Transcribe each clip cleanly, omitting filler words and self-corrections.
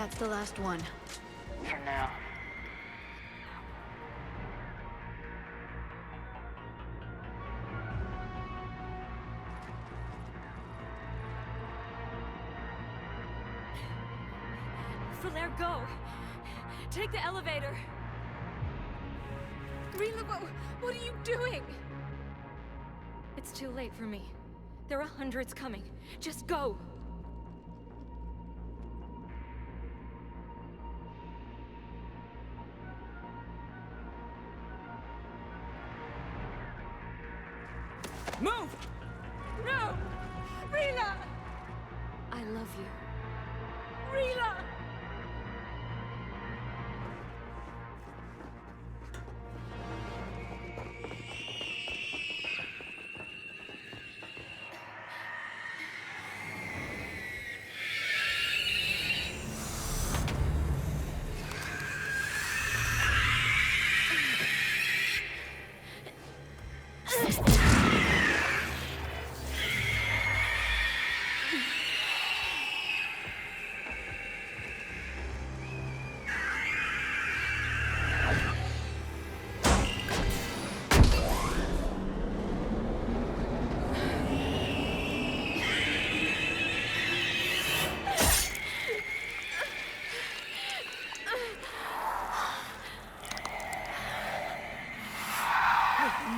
That's the last one. For now. Falaire, go! Take the elevator! Rila, what are you doing? It's too late for me. There are hundreds coming. Just go! Move! No! Rila! I love you. Rila!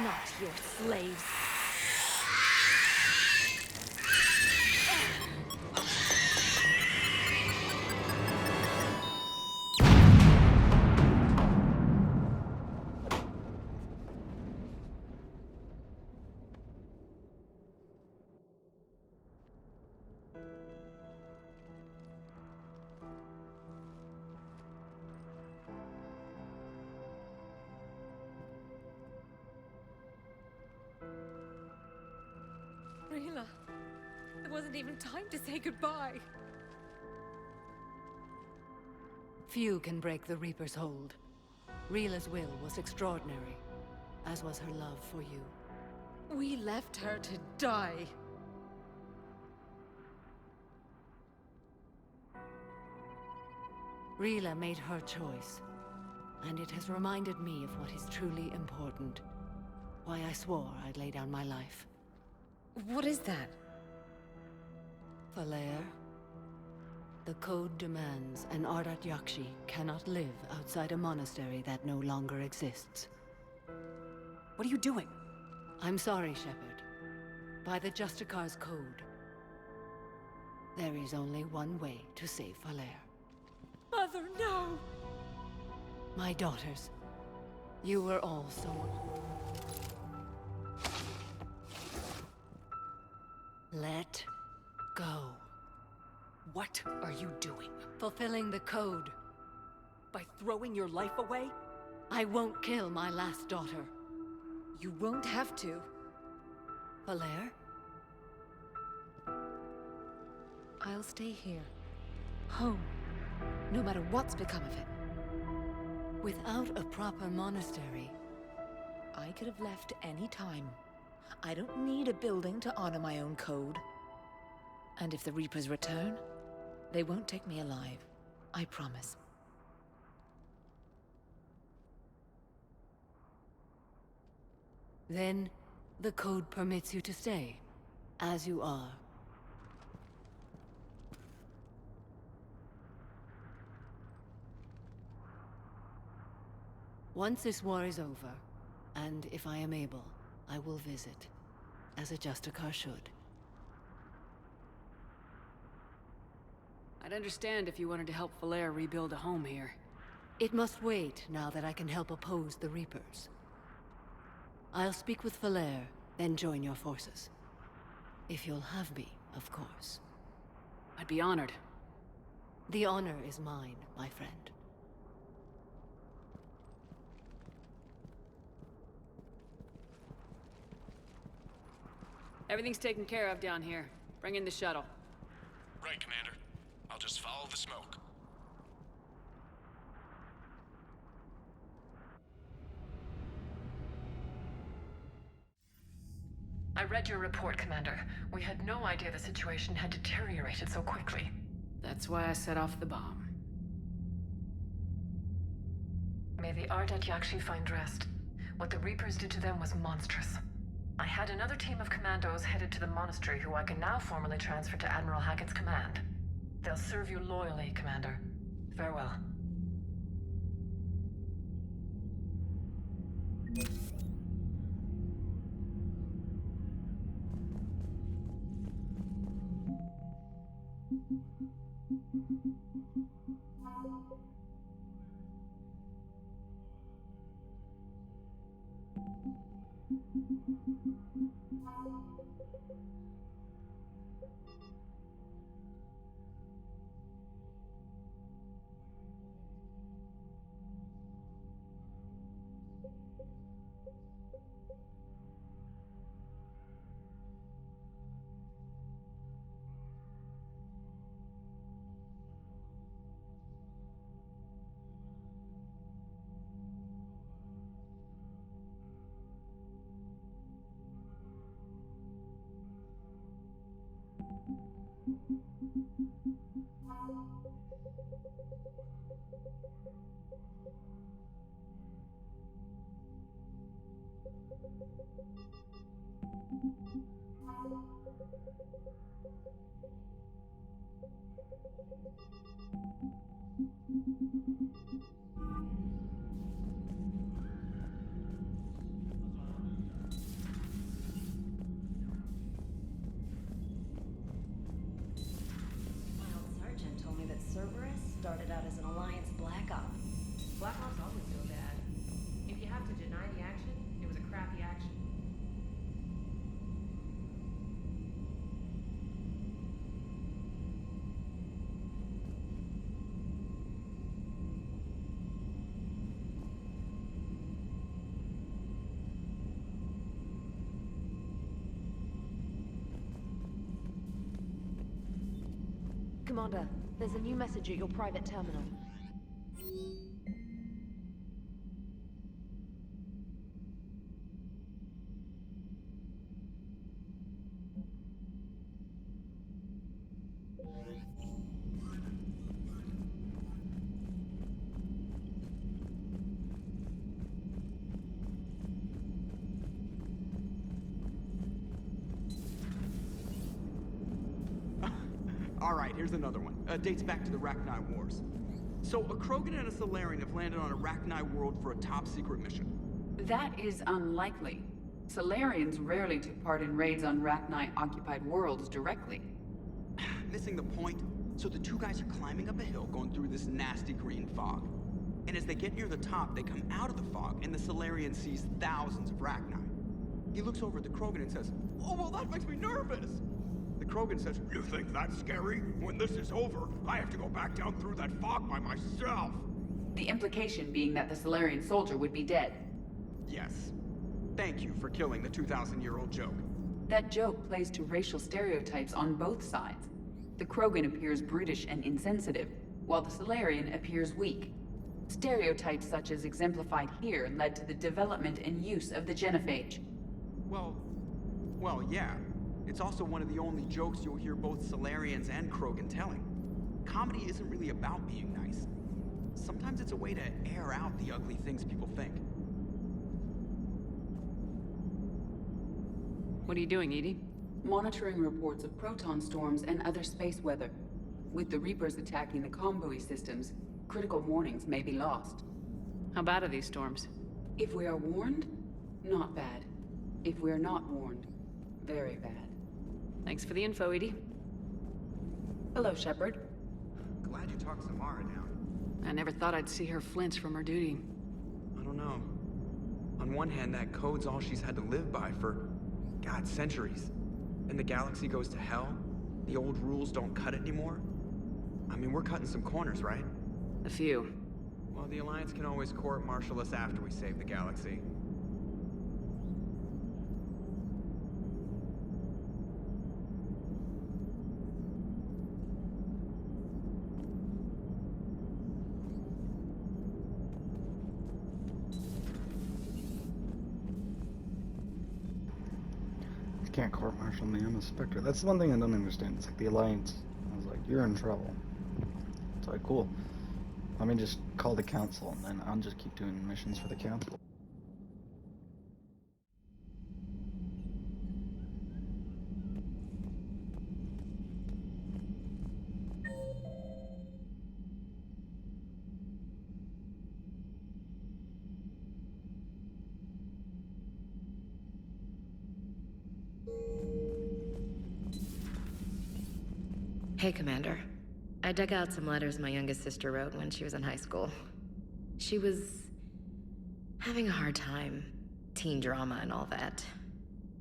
Not your slaves. Rila, there wasn't even time to say goodbye. Few can break the Reaper's hold. Rila's will was extraordinary, as was her love for you. We left her to die. Rila made her choice, and it has reminded me of what is truly important. Why I swore I'd lay down my life. What is that? Falaire, the code demands an Ardat Yakshi cannot live outside a monastery that no longer exists. What are you doing? I'm sorry, Shepard. By the Justicar's code, there is only one way to save Falaire. Mother, no! My daughters, you were all so... Let go. What are you doing? Fulfilling the code. By throwing your life away? I won't kill my last daughter. You won't have to. Falaire? I'll stay here. Home. No matter what's become of it. Without a proper monastery... I could have left any time. I don't need a building to honor my own code. And if the Reapers return, they won't take me alive. I promise. Then, the code permits you to stay, as you are. Once this war is over, and if I am able, I will visit, as a Justicar should. I'd understand if you wanted to help Falaire rebuild a home here. It must wait now that I can help oppose the Reapers. I'll speak with Falaire, then join your forces. If you'll have me, of course. I'd be honored. The honor is mine, my friend. Everything's taken care of down here. Bring in the shuttle. Right, Commander. I'll just follow the smoke. I read your report, Commander. We had no idea the situation had deteriorated so quickly. That's why I set off the bomb. May the Ardat Yakshi find rest. What the Reapers did to them was monstrous. I had another team of commandos headed to the monastery who I can now formally transfer to Admiral Hackett's command. They'll serve you loyally, Commander. Farewell. Cerberus started out as an Alliance Black Op. Black Ops always go bad. If you have to deny the action, it was a crappy action. Commander, there's a new message at your private terminal. Alright, here's another one. Dates back to the Rachni Wars. So, a Krogan and a Solarian have landed on a Rachni world for a top-secret mission. That is unlikely. Solarians rarely took part in raids on Rachni-occupied worlds directly. Missing the point? So the two guys are climbing up a hill going through this nasty green fog. And as they get near the top, they come out of the fog, and the Solarian sees thousands of Rachni. He looks over at the Krogan and says, "Oh, well, that makes me nervous!" The Krogan says, "You think that's scary? When this is over, I have to go back down through that fog by myself." The implication being that the Solarian soldier would be dead. Yes. Thank you for killing the 2,000-year-old joke. That joke plays to racial stereotypes on both sides. The Krogan appears brutish and insensitive, while the Solarian appears weak. Stereotypes such as exemplified here led to the development and use of the genophage. Well, yeah. It's also one of the only jokes you'll hear both Solarians and Krogan telling. Comedy isn't really about being nice. Sometimes it's a way to air out the ugly things people think. What are you doing, Edie? Monitoring reports of proton storms and other space weather. With the Reapers attacking the convoy systems, critical warnings may be lost. How bad are these storms? If we are warned, not bad. If we are not warned, very bad. Thanks for the info, Edie. Hello, Shepard. Glad you talked Samara down. I never thought I'd see her flinch from her duty. I don't know. On one hand, that code's all she's had to live by for, God, centuries. And the galaxy goes to hell. The old rules don't cut it anymore. I mean, we're cutting some corners, right? A few. Well, the Alliance can always court-martial us after we save the galaxy. Can't court-martial me, I'm a Spectre. That's the one thing I don't understand. It's like the Alliance. I was like, you're in trouble. It's like, cool. Let me just call the council, and then I'll just keep doing missions for the council. Hey, Commander. I dug out some letters my youngest sister wrote when she was in high school. She was having a hard time. Teen drama and all that.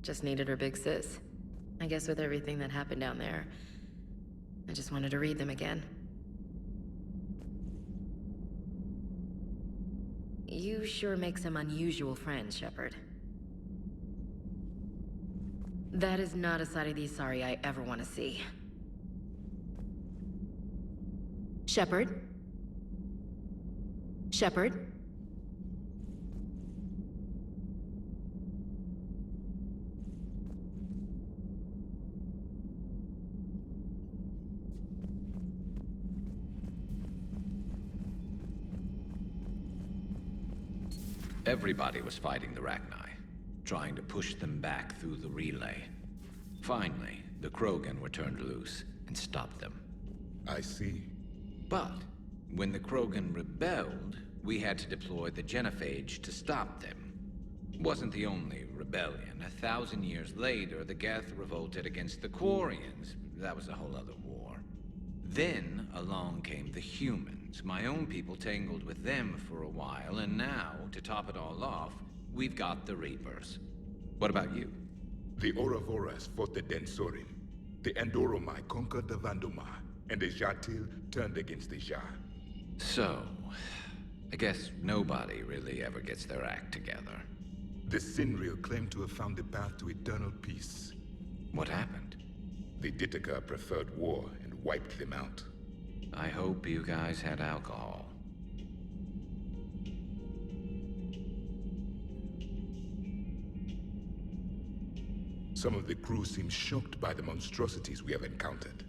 Just needed her big sis. I guess with everything that happened down there, I just wanted to read them again. You sure make some unusual friends, Shepard. That is not a side of the Asari I ever want to see. Shepard? Shepard? Everybody was fighting the Rachni, trying to push them back through the relay. Finally, the Krogan were turned loose and stopped them. I see. But when the Krogan rebelled, we had to deploy the Genophage to stop them. Wasn't the only rebellion. 1,000 years later, the Geth revolted against the Quarians. That was a whole other war. Then along came the humans. My own people tangled with them for a while, and now, to top it all off, we've got the Reapers. What about you? The Ouroboros fought the Densorim. The Andoromai conquered the Vandomar, and the Jatil turned against the Jah. So, I guess nobody really ever gets their act together. The Sinriel claimed to have found the path to eternal peace. What happened? The Ditaka preferred war and wiped them out. I hope you guys had alcohol. Some of the crew seem shocked by the monstrosities we have encountered.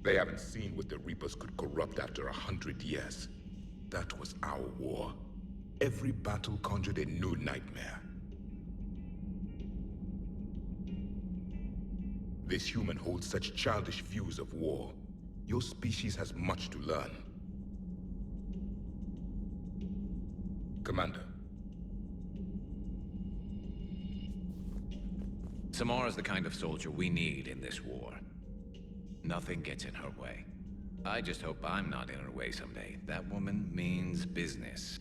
They haven't seen what the Reapers could corrupt after 100 years. That was our war. Every battle conjured a new nightmare. This human holds such childish views of war. Your species has much to learn. Commander. Samara's the kind of soldier we need in this war. Nothing gets in her way. I just hope I'm not in her way someday. That woman means business.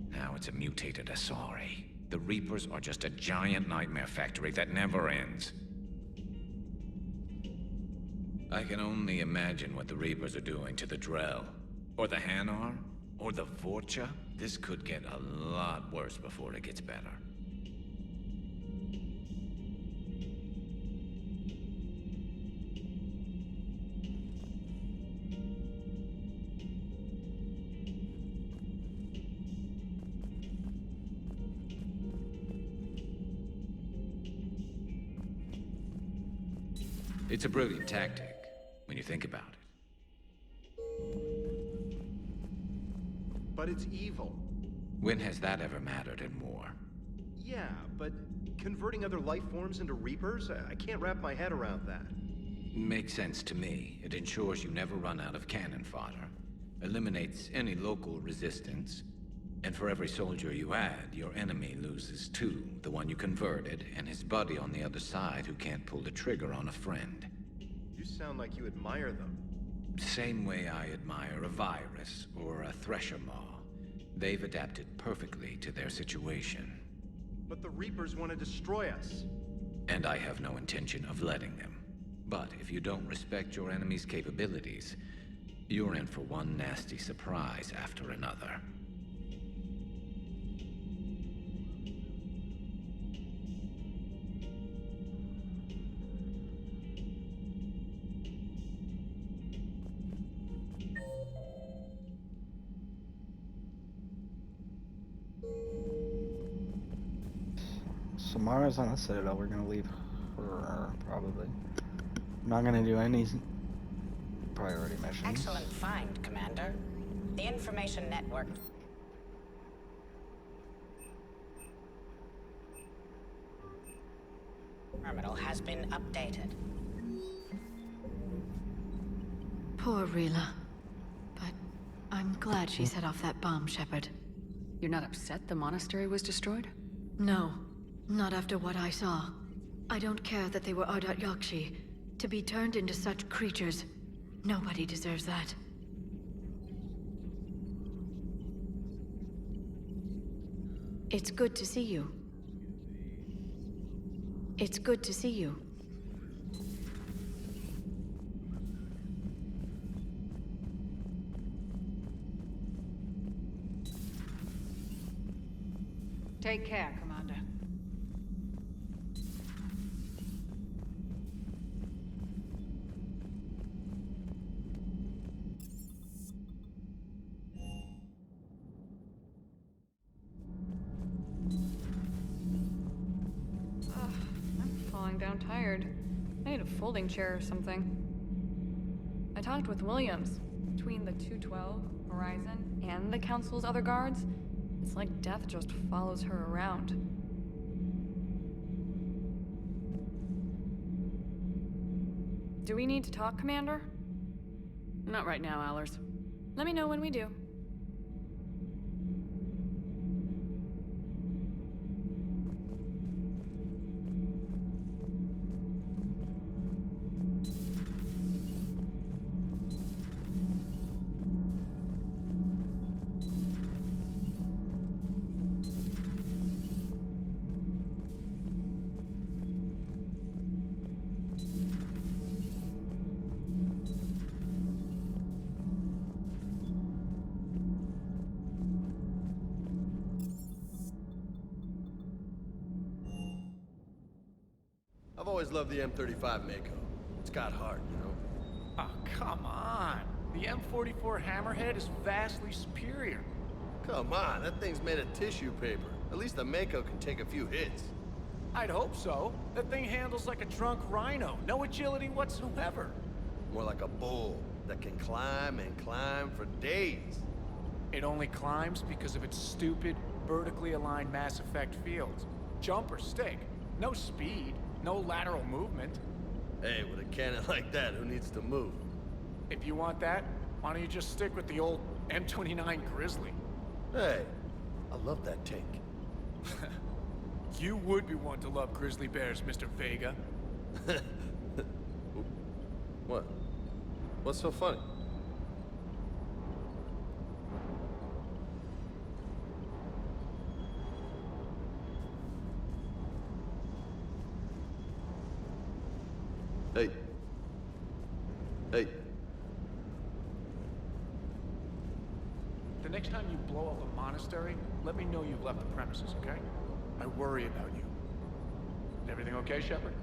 Now it's a mutated Asari. The Reapers are just a giant nightmare factory that never ends. I can only imagine what the Reapers are doing to the Drell. Or the Hanar. Or the Vorcha. This could get a lot worse before it gets better. It's a brilliant tactic, when you think about it. But it's evil. When has that ever mattered in war? Yeah, but converting other life forms into Reapers? I can't wrap my head around that. Makes sense to me. It ensures you never run out of cannon fodder, eliminates any local resistance, and for every soldier you add, your enemy loses two, the one you converted, and his buddy on the other side who can't pull the trigger on a friend. You sound like you admire them. Same way I admire a virus or a thresher maw. They've adapted perfectly to their situation. But the Reapers want to destroy us. And I have no intention of letting them. But if you don't respect your enemy's capabilities, you're in for one nasty surprise after another. Samara's on the Citadel. We're gonna leave her, probably. I'm not gonna do any priority missions. Excellent find, Commander. The information network... terminal has been updated. Poor Rila. But I'm glad she set off that bomb, Shepard. You're not upset the monastery was destroyed? No, not after what I saw. I don't care that they were Ardat Yakshi. To be turned into such creatures, nobody deserves that. It's good to see you. It's good to see you. Take care, Commander. I'm falling down tired. I need a folding chair or something. I talked with Williams. Between the 212, Horizon, and the Council's other guards, it's like death just follows her around. Do we need to talk, Commander? Not right now, Allers. Let me know when we do. I've always loved the M35 Mako. It's got heart, you know? Oh, come on. The M44 Hammerhead is vastly superior. Come on, that thing's made of tissue paper. At least the Mako can take a few hits. I'd hope so. That thing handles like a drunk rhino. No agility whatsoever. More like a bull that can climb and climb for days. It only climbs because of its stupid, vertically aligned Mass Effect fields. Jump or stick. No speed. No lateral movement. Hey, with a cannon like that, who needs to move? If you want that, why don't you just stick with the old M29 Grizzly? Hey, I love that tank. You would be one to love grizzly bears, Mr. Vega. What? What's so funny? Hey. Hey. The next time you blow up a monastery, let me know you've left the premises, okay? I worry about you. Everything okay, Shepard?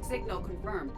Signal confirmed.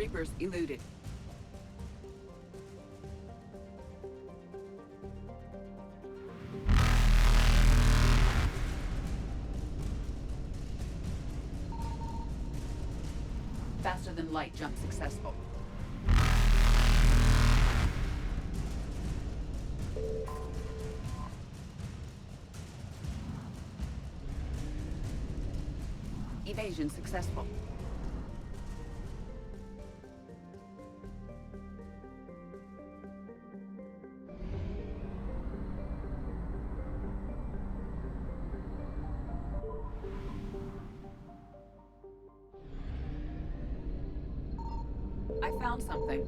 Reapers eluded. Faster than light jump successful. Evasion successful. I found something.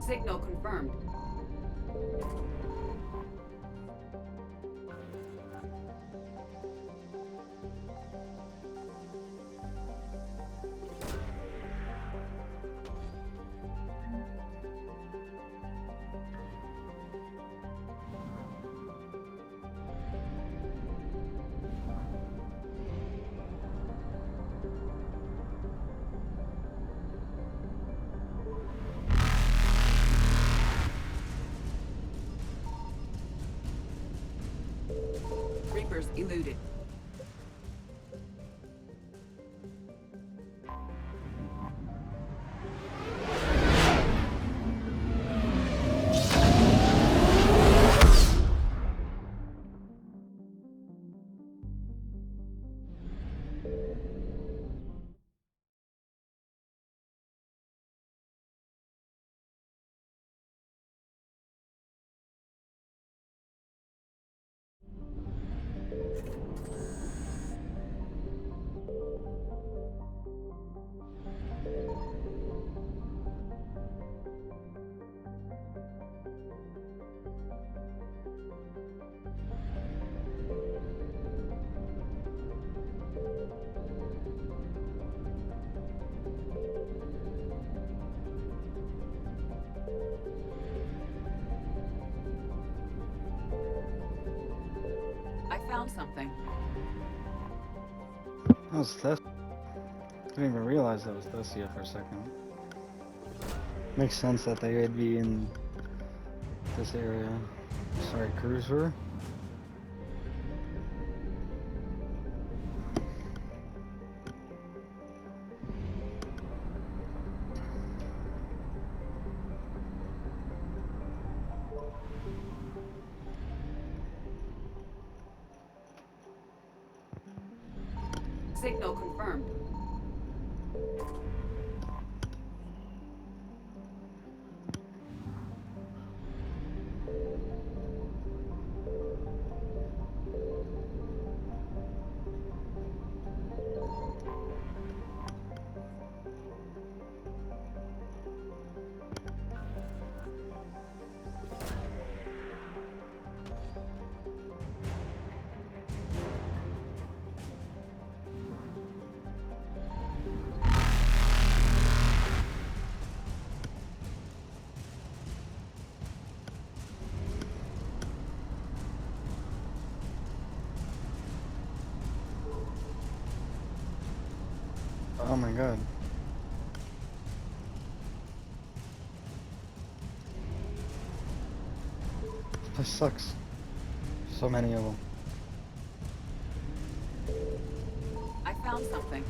Signal confirmed. Reapers eluded. I found something. That was this. I didn't even realize that was Thessia for a second. Makes sense that they would be in this area. Sorry, cruiser. Signal confirmed. Oh my god. This place sucks. So many of them. I found something.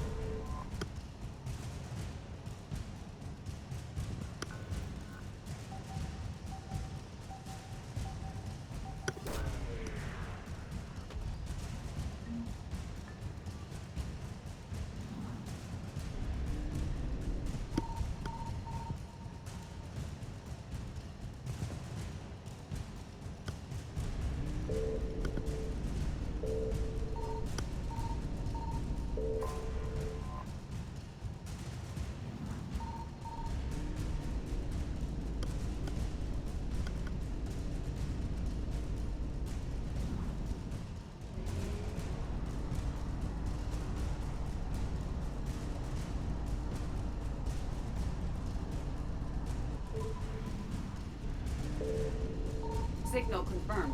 Signal confirmed.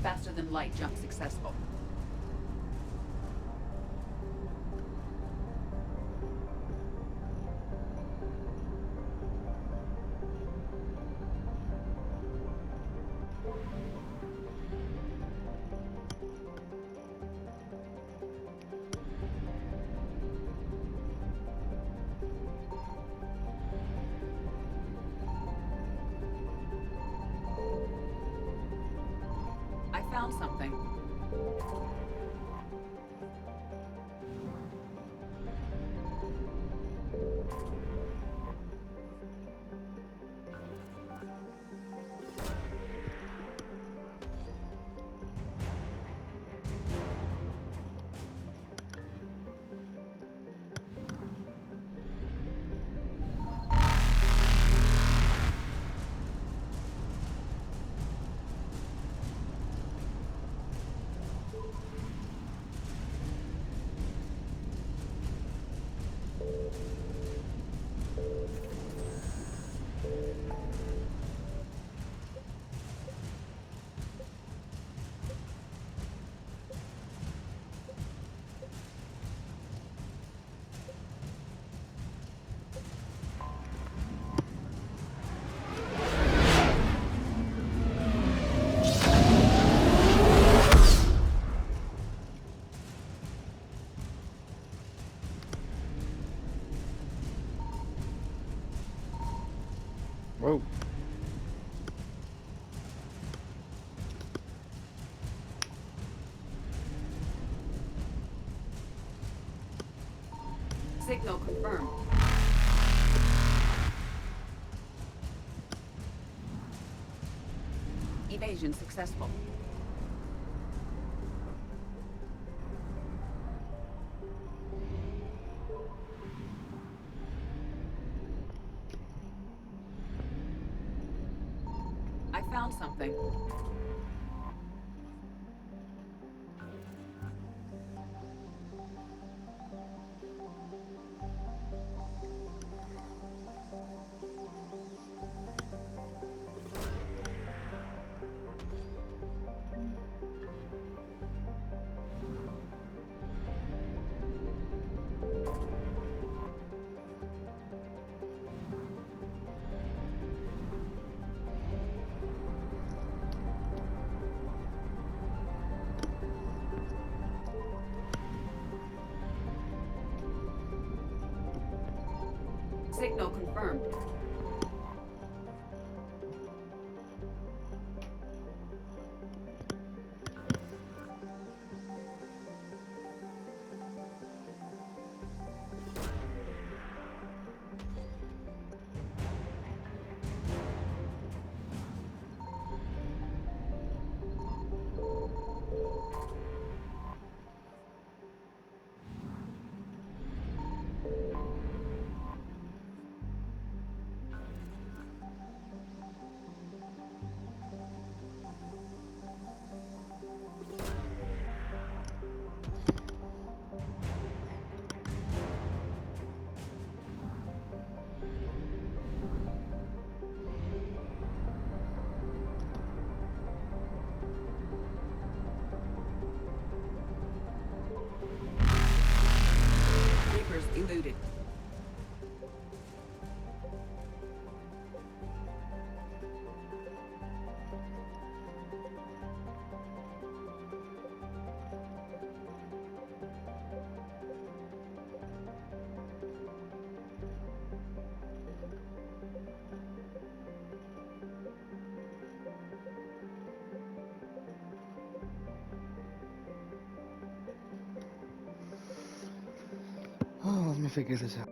Faster than light jump successful. I found something. Whoa. Signal confirmed. Evasion successful. I found something. Signal confirmed. Reapers eluded. Oh, let me figure this out.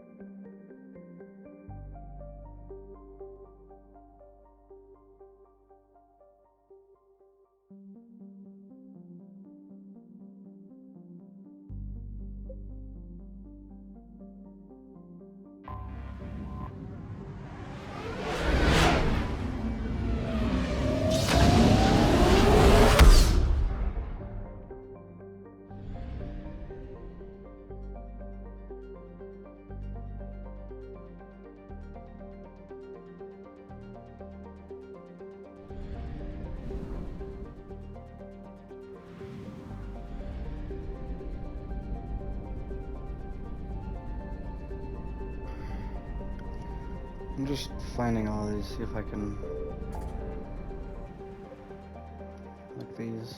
I'm just finding all these, see if I can... like these.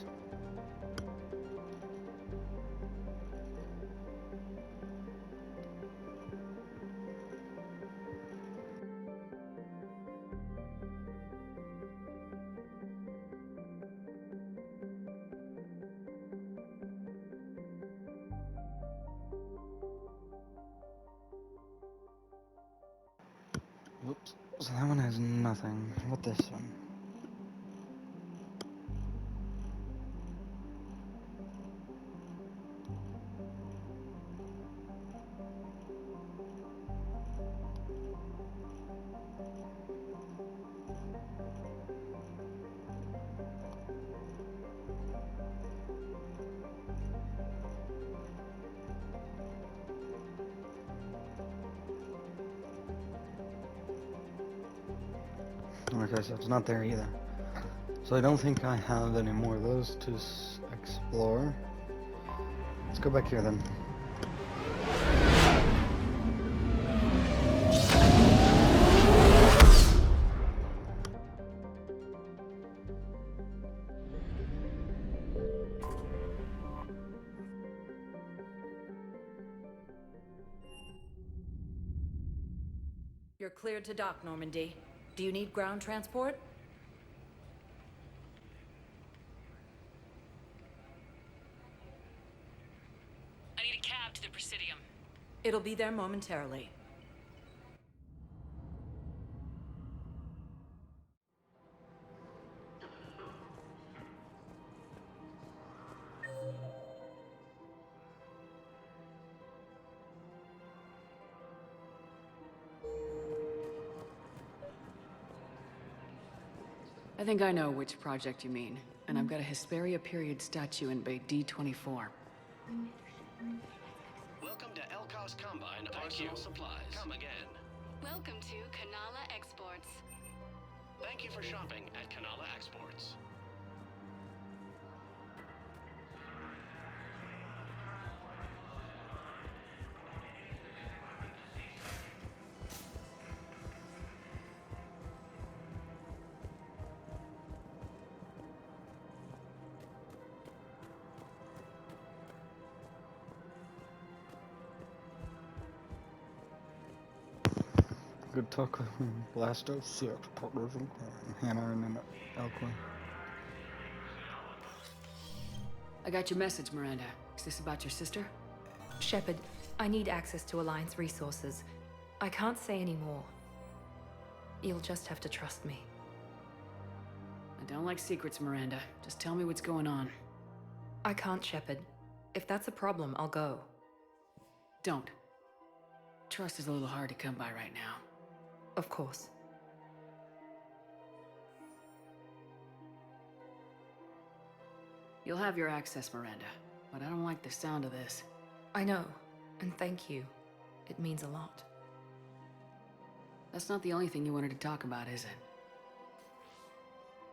Oops. So that one has nothing. What this one? Okay, so it's not there either. So I don't think I have any more of those to explore. Let's go back here then. You're cleared to dock, Normandy. Do you need ground transport? I need a cab to the Presidium. It'll be there momentarily. I think I know which project you mean, and I've got a Hesperia period statue in Bay D24. Welcome to Elkos Combine Arsenal Supplies. Come again. Welcome to Kanala Exports. Thank you for shopping at Kanala Exports. Good talk with Blasto, Search, Partners, and Hannah, and then Elkwood. I got your message, Miranda. Is this about your sister? Shepard, I need access to Alliance resources. I can't say any more. You'll just have to trust me. I don't like secrets, Miranda. Just tell me what's going on. I can't, Shepard. If that's a problem, I'll go. Don't. Trust is a little hard to come by right now. Of course. You'll have your access, Miranda, but I don't like the sound of this. I know, and thank you. It means a lot. That's not the only thing you wanted to talk about, is it?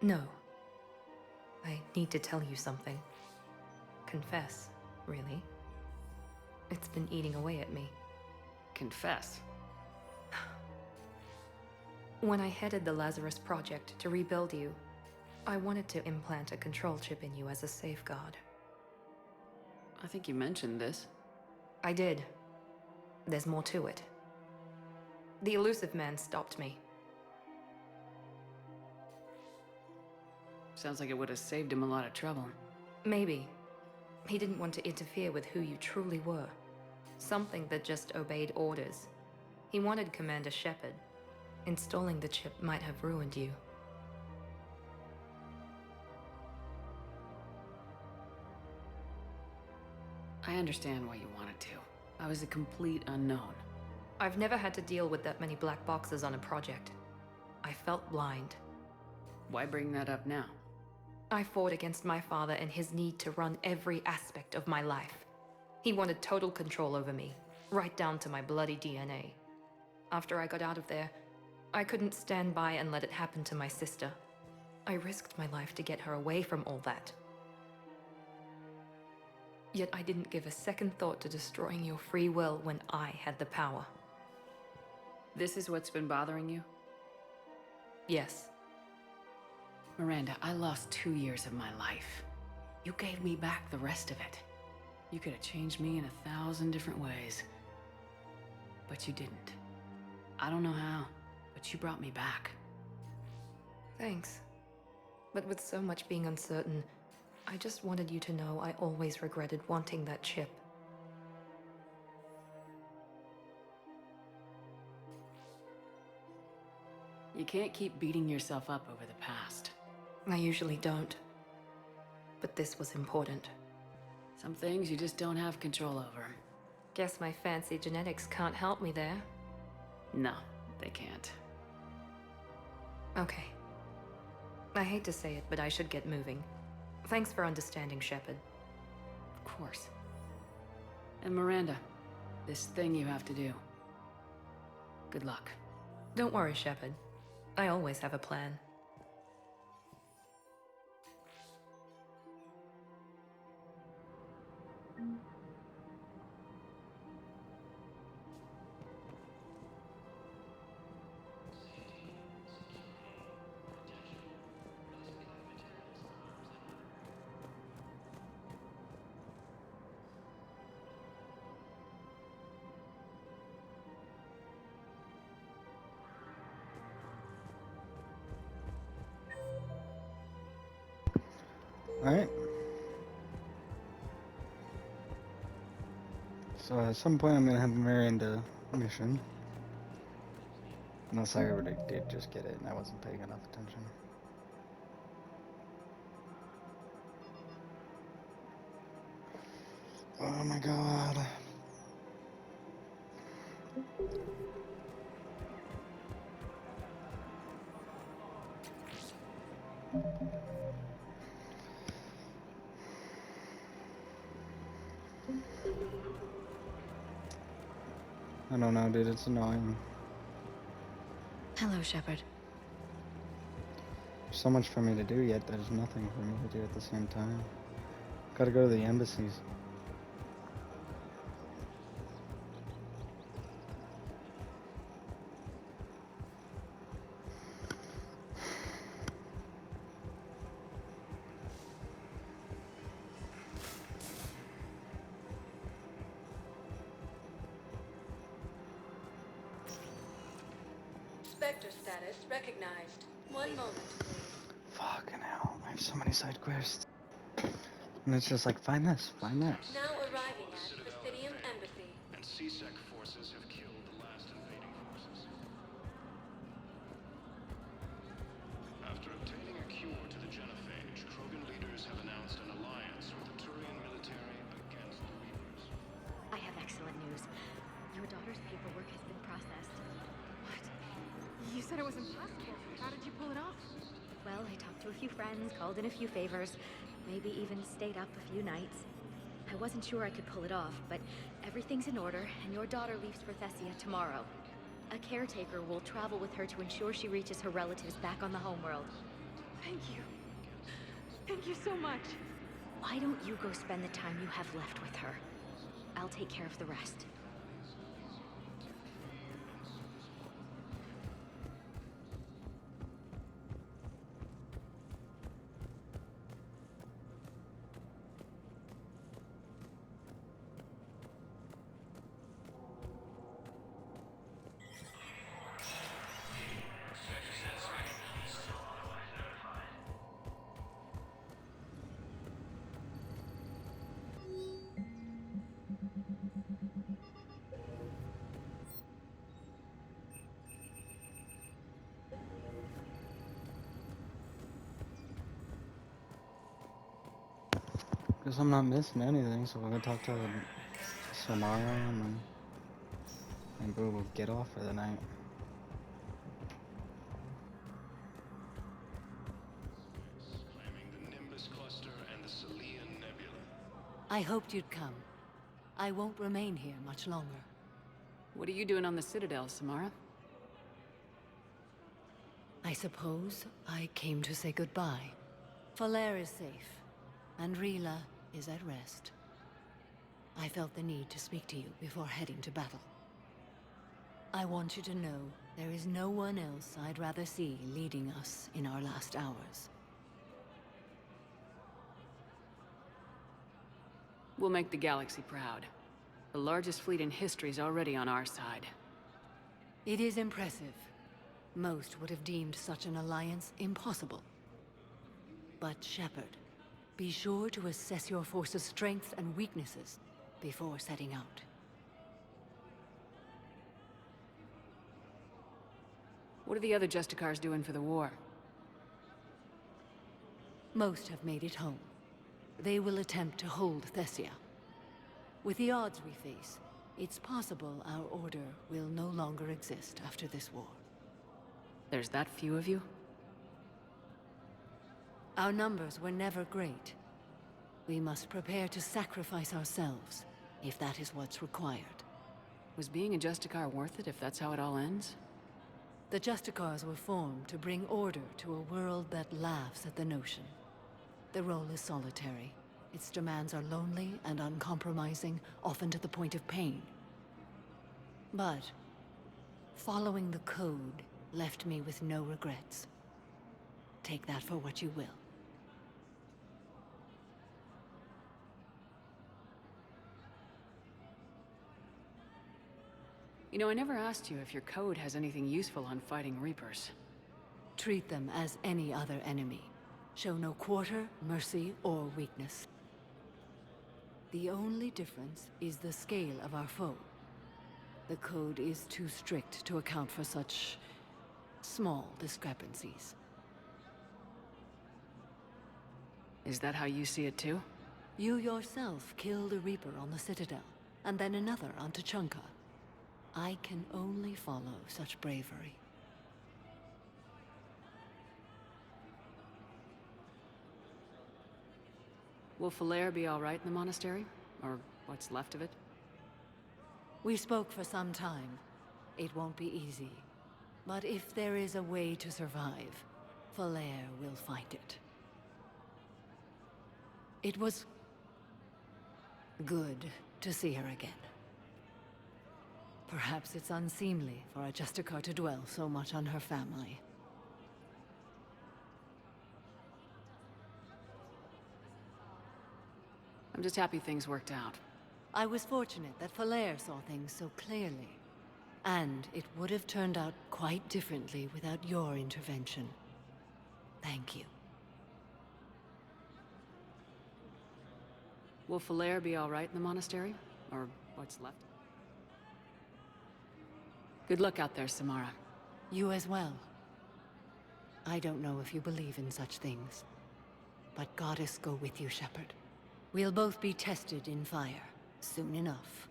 No. I need to tell you something. Confess, really. It's been eating away at me. Confess? When I headed the Lazarus Project to rebuild you, I wanted to implant a control chip in you as a safeguard. I think you mentioned this. I did. There's more to it. The elusive man stopped me. Sounds like it would have saved him a lot of trouble. Maybe. He didn't want to interfere with who you truly were. Something that just obeyed orders. He wanted Commander Shepard. Installing the chip might have ruined you. I understand why you wanted to. I was a complete unknown. I've never had to deal with that many black boxes on a project. I felt blind. Why bring that up now? I fought against my father and his need to run every aspect of my life. He wanted total control over me, right down to my bloody DNA. After I got out of there, I couldn't stand by and let it happen to my sister. I risked my life to get her away from all that. Yet I didn't give a second thought to destroying your free will when I had the power. This is what's been bothering you? Yes. Miranda, I lost 2 years of my life. You gave me back the rest of it. You could have changed me in 1,000 different ways. But you didn't. I don't know how, but you brought me back. Thanks. But with so much being uncertain, I just wanted you to know I always regretted wanting that chip. You can't keep beating yourself up over the past. I usually don't. But this was important. Some things you just don't have control over. Guess my fancy genetics can't help me there. No, they can't. Okay. I hate to say it, but I should get moving. Thanks for understanding, Shepard. Of course. And Miranda, this thing you have to do. Good luck. Don't worry, Shepard. I always have a plan. Alright. So at some point I'm gonna have a Miranda mission. Unless I already did just get it and I wasn't paying enough attention. Oh my god. I don't know, dude, it's annoying. Hello, Shepard. There's so much for me to do, yet there's nothing for me to do at the same time. Gotta go to the embassies. Spectre status recognized. One moment, please. Fucking hell, I have so many side quests. And it's just like, find this, find that. Now arriving at Presidium Embassy. And CSEC forces have killed the last invading forces. After obtaining a cure to the genophage, Krogan leaders have announced an alliance with the Turian military against the Reapers. I have excellent news. Your daughter's paperwork has been processed. What? You said it was impossible. How did you pull it off? Well, I talked to a few friends, called in a few favors, maybe even stayed up a few nights. I wasn't sure I could pull it off, but everything's in order, and your daughter leaves for Thessia tomorrow. A caretaker will travel with her to ensure she reaches her relatives back on the homeworld. Thank you. Thank you so much. Why don't you go spend the time you have left with her? I'll take care of the rest. Guess I'm not missing anything, so we're gonna talk to Samara and then maybe we'll get off for the night. Claiming the Nimbus cluster and the Selian Nebula. I hoped you'd come. I won't remain here much longer. What are you doing on the Citadel, Samara? I suppose I came to say goodbye. Falair is safe, and Rila is at rest. I felt the need to speak to you before heading to battle. I want you to know there is no one else I'd rather see leading us in our last hours. We'll make the galaxy proud. The largest fleet in history is already on our side. It is impressive. Most would have deemed such an alliance impossible. But Shepard, be sure to assess your force's strengths and weaknesses before setting out. What are the other Justicars doing for the war? Most have made it home. They will attempt to hold Thessia. With the odds we face, it's possible our order will no longer exist after this war. There's that few of you? Our numbers were never great. We must prepare to sacrifice ourselves, if that is what's required. Was being a Justicar worth it if that's how it all ends? The Justicars were formed to bring order to a world that laughs at the notion. The role is solitary. Its demands are lonely and uncompromising, often to the point of pain. But following the code left me with no regrets. Take that for what you will. You know, I never asked you if your code has anything useful on fighting Reapers. Treat them as any other enemy. Show no quarter, mercy, or weakness. The only difference is the scale of our foe. The code is too strict to account for such small discrepancies. Is that how you see it too? You yourself killed a Reaper on the Citadel, and then another on Tuchanka. I can only follow such bravery. Will Falair be all right in the monastery? Or what's left of it? We spoke for some time. It won't be easy. But if there is a way to survive, Falair will find it. It was good to see her again. Perhaps it's unseemly for a Justicar to dwell so much on her family. I'm just happy things worked out. I was fortunate that Falair saw things so clearly. And it would have turned out quite differently without your intervention. Thank you. Will Falair be all right in the monastery? Or what's left? Good luck out there, Samara. You as well. I don't know if you believe in such things, but Goddess go with you, Shepard. We'll both be tested in fire, soon enough.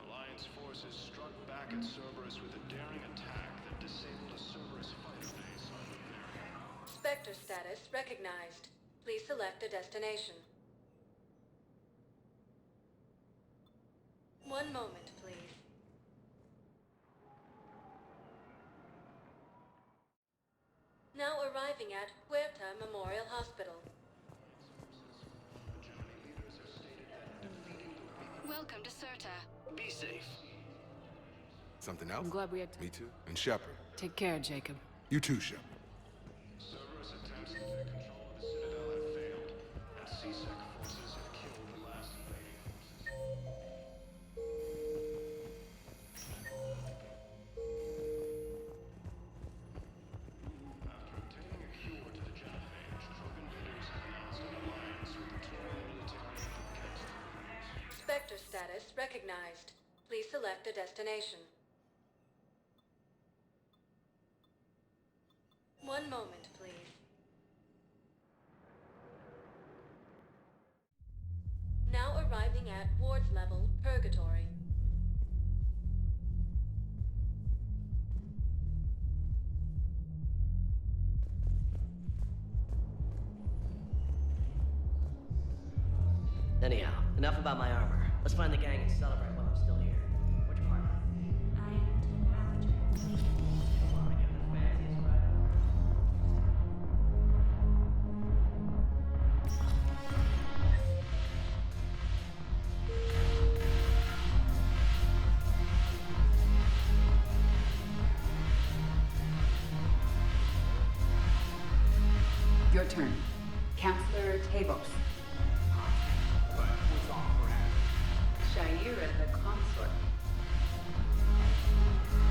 Alliance forces struck back at Cerberus with a daring attack that disabled a Cerberus fighter base on Bavaria. Spectre status recognized. Please select a destination. One moment, please. Now arriving at Huerta Memorial Hospital. Welcome to Certa. Be safe. Something else? I'm glad we had Me too. And Shepard. Take care, Jacob. You too, Shepard. Cerberus attempts to take control of the Citadel have failed, and C-Sec forces have killed the last invading forces. After obtaining a cure to the genophage, Krogan leaders have announced an alliance with the Turian military against the Reapers. Spectre status recognized. Please select a destination. One moment, please. Now arriving at wards level, Purgatory. Anyhow, enough about my armor. Let's find the gang and celebrate while I'm still here. Which part? I am to have a want to give the fanciest ride? return. Counselor Tavos. Shaira the consort.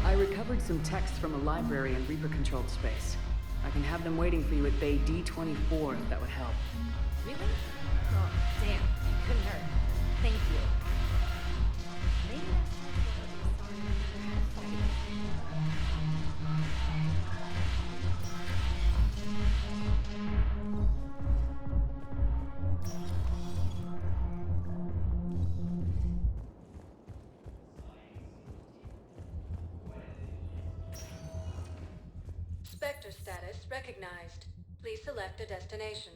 I recovered some texts from a library in Reaper-controlled space. I can have them waiting for you at Bay D-24 if that would help. Really? Oh, damn. Couldn't hurt. Thank you. Maybe Spectre status recognized. Please select a destination.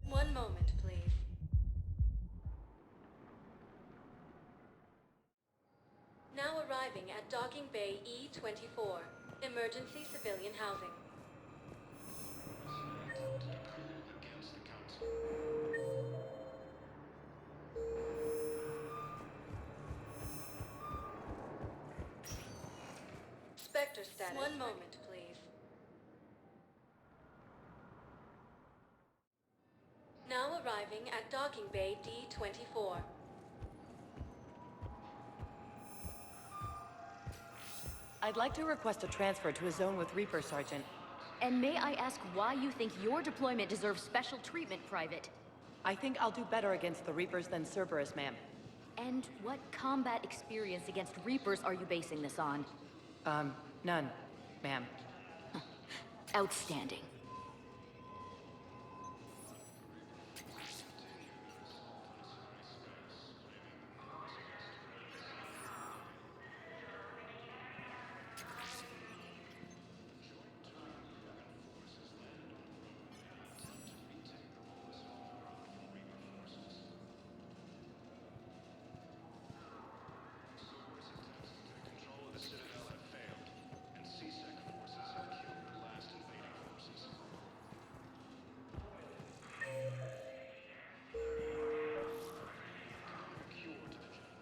One moment, please. Now arriving at Docking Bay E-24. Emergency civilian housing. Spectre status. One moment, please. Now arriving at Docking Bay D-24. I'd like to request a transfer to a zone with Reaper, Sergeant. And may I ask why you think your deployment deserves special treatment, Private? I think I'll do better against the Reapers than Cerberus, ma'am. And what combat experience against Reapers are you basing this on? None, ma'am. Outstanding.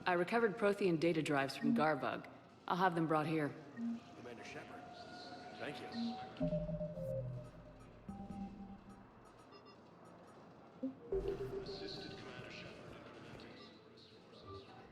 I recovered Prothean data drives from Garvug. I'll have them brought here. Commander Shepard. Thank you. Assisted Commander Shepard in preventing Cerberus forces.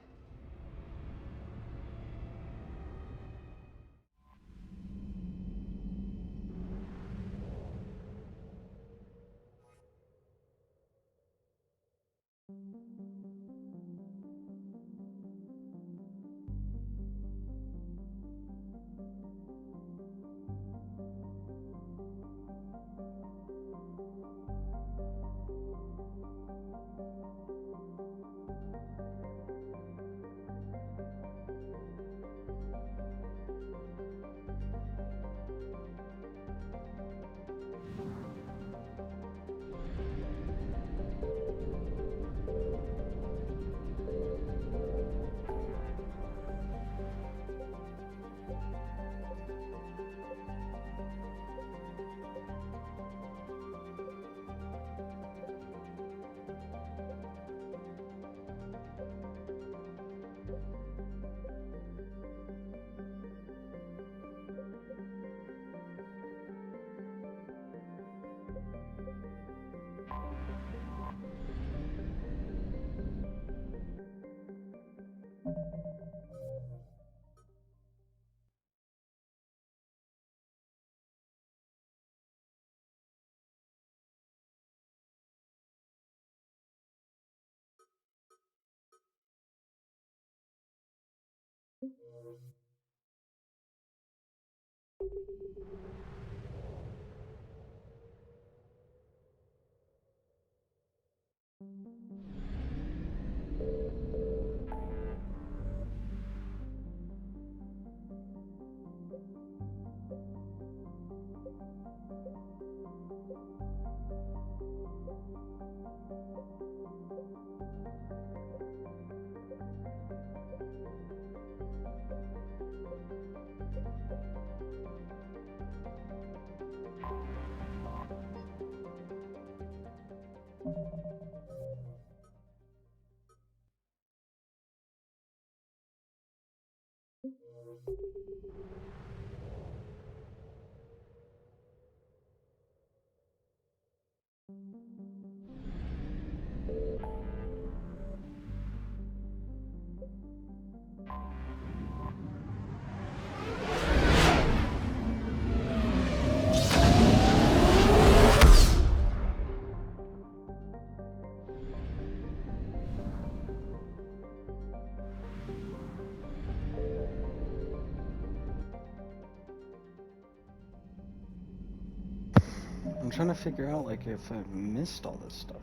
trying to figure out, like, if I've missed all this stuff.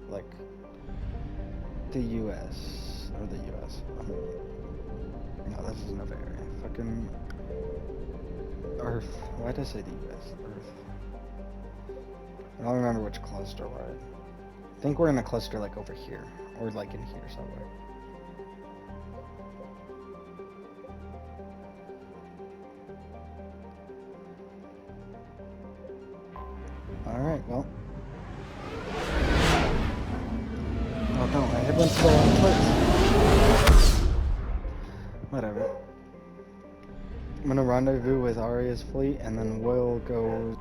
Like, the U.S. or the U.S. No, this is another area. Fucking Earth. Why did I say the U.S.? Earth. I don't remember which cluster we're in. I think we're in a cluster like over here, or like in here somewhere. Alright, well. Oh no, I went to the wrong place. Whatever. I'm gonna rendezvous with Arya's fleet and then we'll go.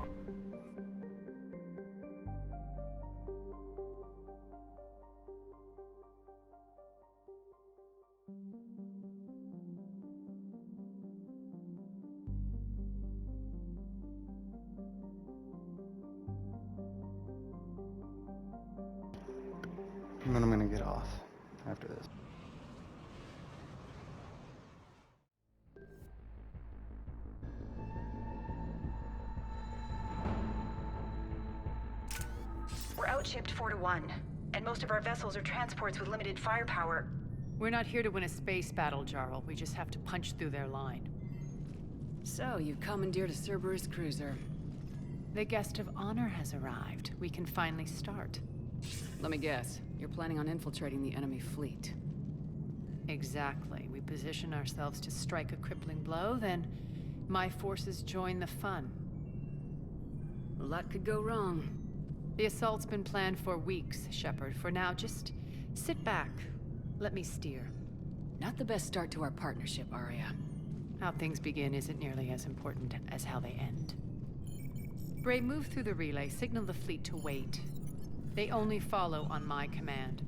And then I'm gonna get off after this. We're outshipped 4-1, and most of our vessels are transports with limited firepower. We're not here to win a space battle, Jarl. We just have to punch through their line. So, you've commandeered a Cerberus cruiser. The guest of honor has arrived. We can finally start. Let me guess. You're planning on infiltrating the enemy fleet. Exactly. We position ourselves to strike a crippling blow, then my forces join the fun. A lot could go wrong. The assault's been planned for weeks, Shepard. For now, just sit back. Let me steer. Not the best start to our partnership, Arya. How things begin isn't nearly as important as how they end. Bray, move through the relay. Signal the fleet to wait. They only follow on my command.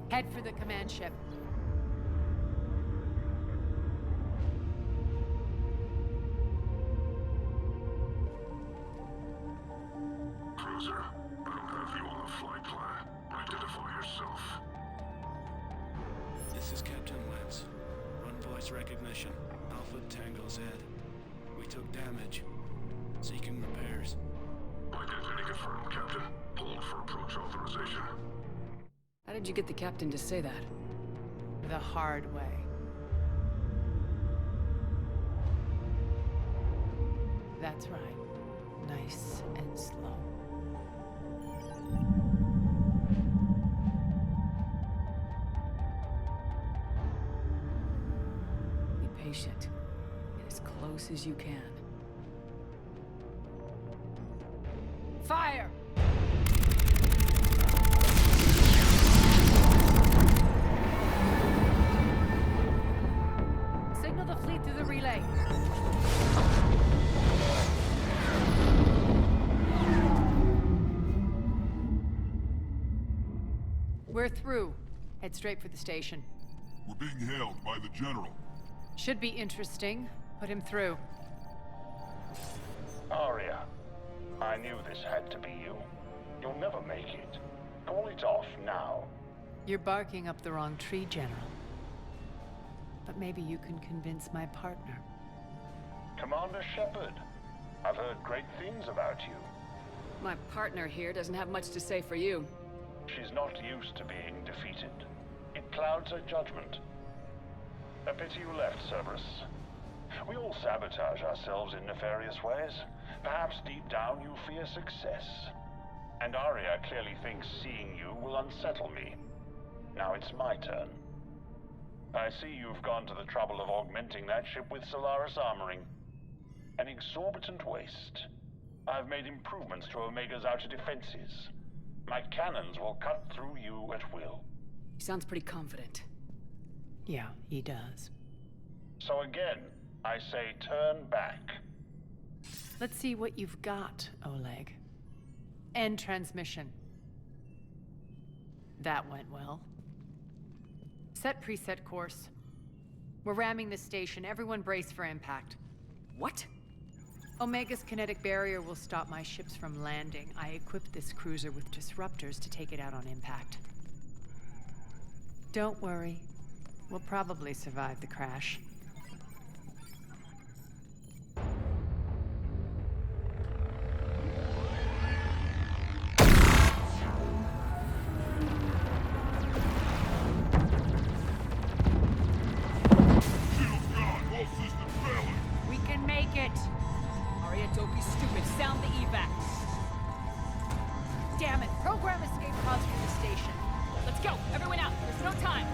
Head for the command ship. Cruiser, I don't have you on the flight plan. Identify yourself. This is Captain Wentz. Run voice recognition. Alpha Tango Z. We took damage. Seeking repairs. Identity confirmed, Captain. Hold for approach authorization. How did you get the captain to say that? The hard way. That's right. Nice and slow. Be patient. Get as close as you can. Fire! Signal the fleet through the relay. We're through. Head straight for the station. We're being hailed by the General. Should be interesting. Put him through. Arya, I knew this had to be you. You'll never make it. Call it off now. You're barking up the wrong tree, General. But maybe you can convince my partner. Commander Shepard. I've heard great things about you. My partner here doesn't have much to say for you. She's not used to being defeated. It clouds her judgment. A pity you left, Cerberus. We all sabotage ourselves in nefarious ways. Perhaps deep down you fear success. And Arya clearly thinks seeing you will unsettle me. Now it's my turn. I see you've gone to the trouble of augmenting that ship with Solaris armoring. An exorbitant waste. I've made improvements to Omega's outer defenses. My cannons will cut through you at will. He sounds pretty confident. Yeah, he does. So again, I say turn back. Let's see what you've got, Oleg. End transmission. That went well. Set preset course. We're ramming the station. Everyone brace for impact. What? Omega's kinetic barrier will stop my ships from landing. I equipped this cruiser with disruptors to take it out on impact. Don't worry. We'll probably survive the crash. We can make it! Arya, don't be stupid. Sound the evac. Damn it! Program escape pods from the station. Let's go! Everyone out! There's no time!